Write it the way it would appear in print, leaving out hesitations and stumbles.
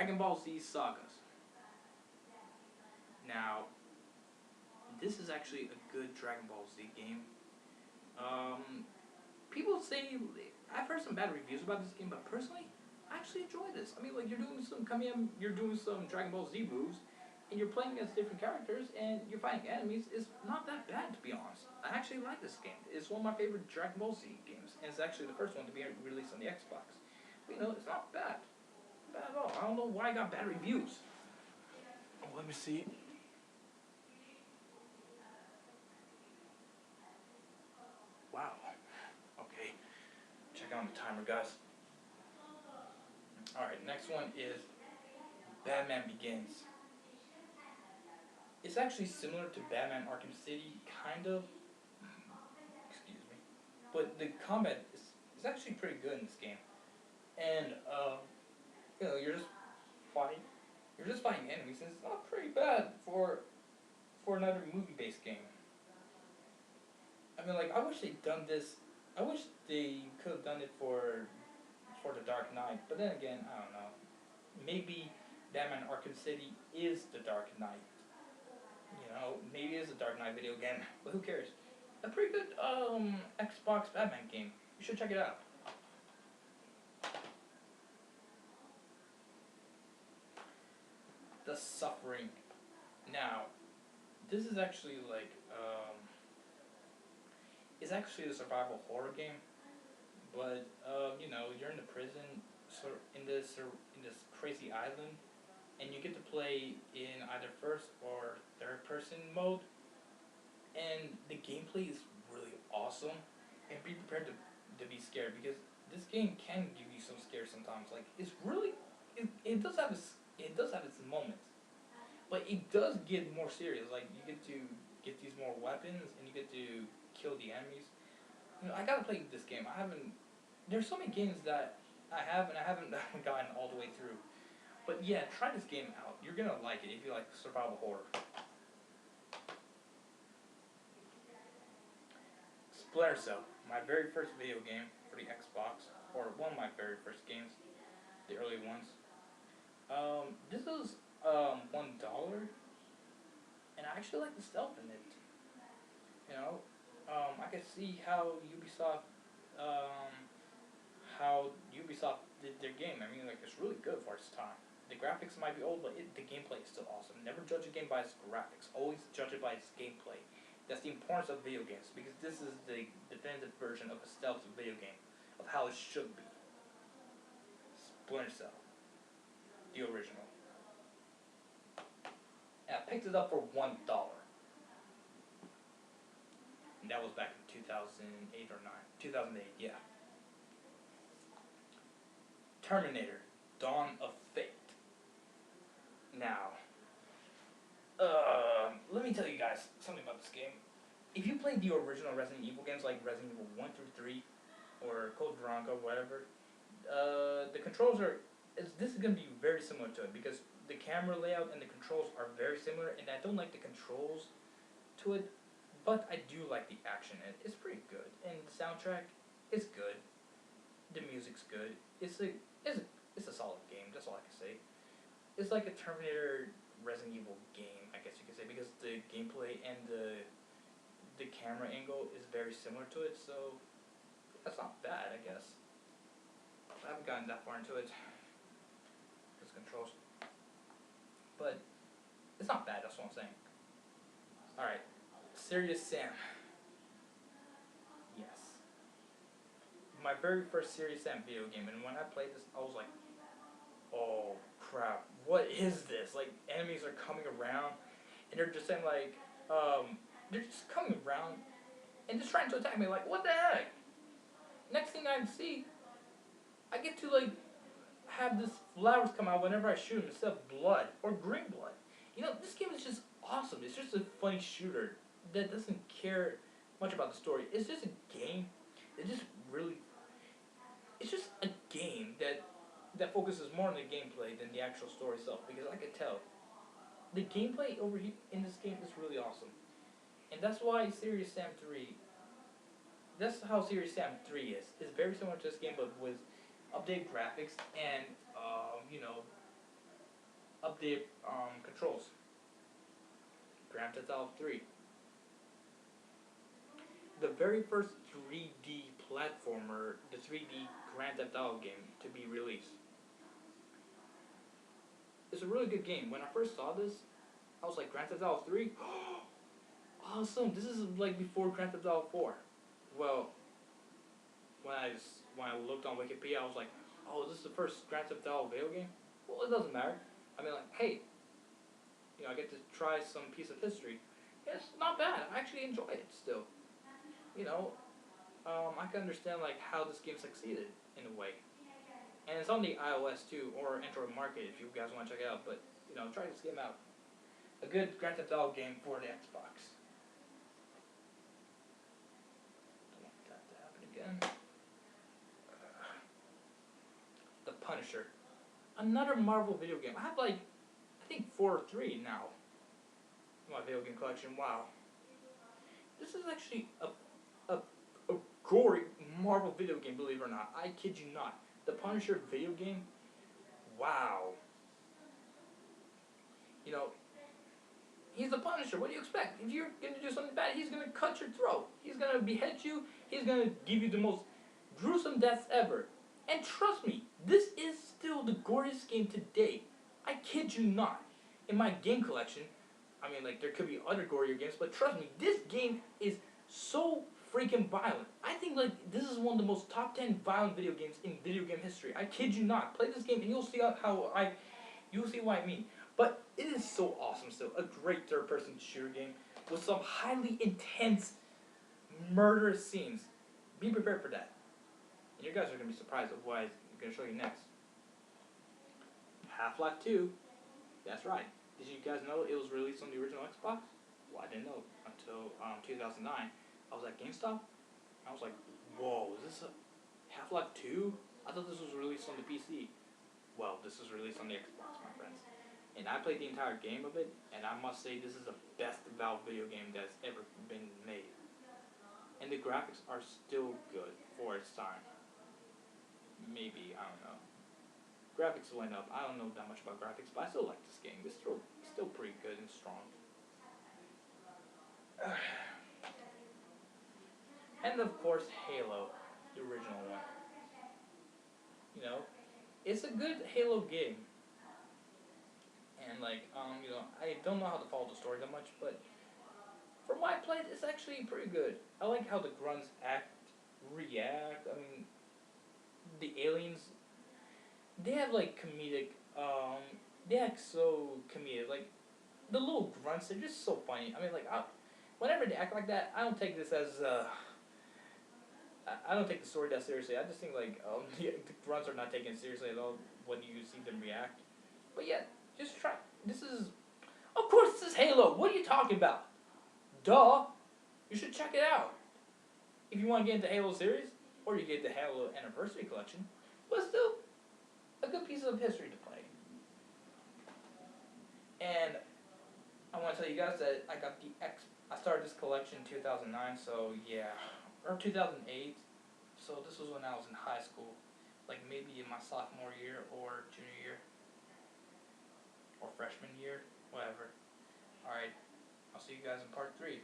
Dragon Ball Z Sagas. Now, this is actually a good Dragon Ball Z game. Um, People say I've heard some bad reviews about this game, but personally, I actually enjoy this. I mean, like you're doing some Dragon Ball Z moves, and you're playing against different characters, and you're fighting enemies. It's not that bad, to be honest. I actually like this game. It's one of my favorite Dragon Ball Z games, and it's actually the first one to be released on the Xbox. But, it's not bad, not bad at all. I don't know why I got bad reviews. Oh, let me see. Wow. Okay. Check out the timer, guys. Alright, next one is Batman Begins. It's actually similar to Batman Arkham City, kind of. Excuse me. But the combat is actually pretty good in this game. And, you're just fighting. You're just fighting enemies, and it's not pretty bad for another movie-based game. I mean, like, I wish they'd done this. I wish they could have done it for the Dark Knight. But then again, I don't know. Maybe Batman Arkham City is the Dark Knight. Maybe it's a Dark Knight video game, but who cares? A pretty good Xbox Batman game. You should check it out. The Suffering. Now, this is actually like it's actually a survival horror game, but you're in the prison, in this crazy island, and you get to play in either first or third person mode, and the gameplay is really awesome. And be prepared to be scared, because this game can give you some scares sometimes. Like, it's really it does have its moments, but it does get more serious. Like, you get to get these more weapons, and you get to kill the enemies. I gotta play this game. I haven't. There's so many games that I haven't gotten all the way through. But yeah, try this game out. You're gonna like it if you like survival horror. Splinter Cell, my very first video game for the Xbox, or one of my very first games, the early ones. This is $1, and I actually like the stealth in it. I can see um, how Ubisoft did their game. I mean, like, it's really good for its time. The graphics might be old, but the gameplay is still awesome. Never judge a game by its graphics. Always judge it by its gameplay. That's the importance of video games, because this is the definitive version of a stealth video game, of how it should be. Splinter Cell, the original. And I picked it up for $1. And that was back in 2008 or 9. 2008, yeah. Terminator, Dawn of Fate. Now, let me tell you guys something about this game. If you played the original Resident Evil games, like Resident Evil 1 through 3, or Code Veronica, whatever, the controls this is going to be very similar to it, because the camera layout and the controls are very similar, and I don't like the controls to it, but I do like the action. It's pretty good, and the soundtrack is good. The music's good. It's a solid game. That's all I can say. It's like a Terminator Resident Evil game, I guess you could say, because the gameplay and the camera angle is very similar to it. So that's not bad, I guess. I haven't gotten that far into it. It's controls, but it's not bad. That's what I'm saying. All right, Serious Sam. Yes, my very first Serious Sam video game, and when I played this, I was like, "Oh crap! What is this?" Like, enemies are coming around, and they're just saying like, they're just coming around and just trying to attack me. Like, what the heck? Next thing I see, I get to like have this flowers come out whenever I shoot them instead of blood or green blood. This game is just awesome. It's just a funny shooter that doesn't care much about the story. It's just a game. It's just a game that focuses more on the gameplay than the actual story itself. Because I could tell, the gameplay over here in this game is really awesome, and that's why Serious Sam 3. That's how Serious Sam 3 is. It's very similar to this game, but with updated graphics and updated controls. Grand Theft Auto 3. The very first 3D platformer, the 3D Grand Theft Auto game to be released. It's a really good game. When I first saw this, I was like, Grand Theft Auto 3? Awesome! This is like before Grand Theft Auto 4. Well, when I looked on Wikipedia, I was like, oh, this is the first Grand Theft Auto video game? Well, it doesn't matter. I mean, like, hey, I get to try some piece of history. Yeah, it's not bad. I actually enjoy it still. You know, I can understand like how this game succeeded in a way, and it's on the iOS too or Android market if you guys want to check it out. But try this game out. A good Grand Theft Auto game for the Xbox. Don't want that to happen again. The Punisher, another Marvel video game. I have like I think 4 or 3 now in my video game collection. Wow, this is actually a gory Marvel video game, believe it or not. I kid you not. The Punisher video game, wow. He's the Punisher. What do you expect? If you're going to do something bad, he's going to cut your throat. He's going to behead you. He's going to give you the most gruesome deaths ever. And trust me, this is still the goriest game to date. I kid you not. In my game collection, I mean, like, there could be other gorier games, but trust me, this game is so freaking violent. I think like this is one of the most top 10 violent video games in video game history. I kid you not. Play this game and you'll see you'll see what I mean. But it is so awesome still. A great third-person shooter game with some highly intense murderous scenes. Be prepared for that. And you guys are gonna be surprised at what I'm gonna show you next. Half-Life 2. That's right. Did you guys know it was released on the original Xbox? Well, I didn't know until 2009. I was at GameStop. I was like, whoa, is this a Half-Life 2? I thought this was released on the PC. Well, this is released on the Xbox, my friends. And I played the entire game of it, and I must say this is the best Valve video game that's ever been made. And the graphics are still good for its time. Maybe, I don't know. Graphics went up. I don't know that much about graphics, but I still like this game. It's still pretty good and strong. And of course, Halo, the original one. It's a good Halo game. And like, I don't know how to follow the story that much, but from what I played, it's actually pretty good. I like how the grunts react. I mean, the aliens, they have like comedic, they act so comedic. Like, the little grunts, they're just so funny. I mean, like, whenever they act like that, I don't take this as, I don't take the story that seriously. I just think like the grunts are not taken seriously at all when you see them react. But yeah, just try. Of course, this is Halo. What are you talking about? Duh. You should check it out. If you want to get into Halo series, or you get the Halo Anniversary Collection, but still, a good piece of history to play. And I want to tell you guys that I started this collection in 2009, so yeah. Or 2008, so this was when I was in high school, like maybe in my sophomore year or junior year, or freshman year, whatever. Alright, I'll see you guys in part 3.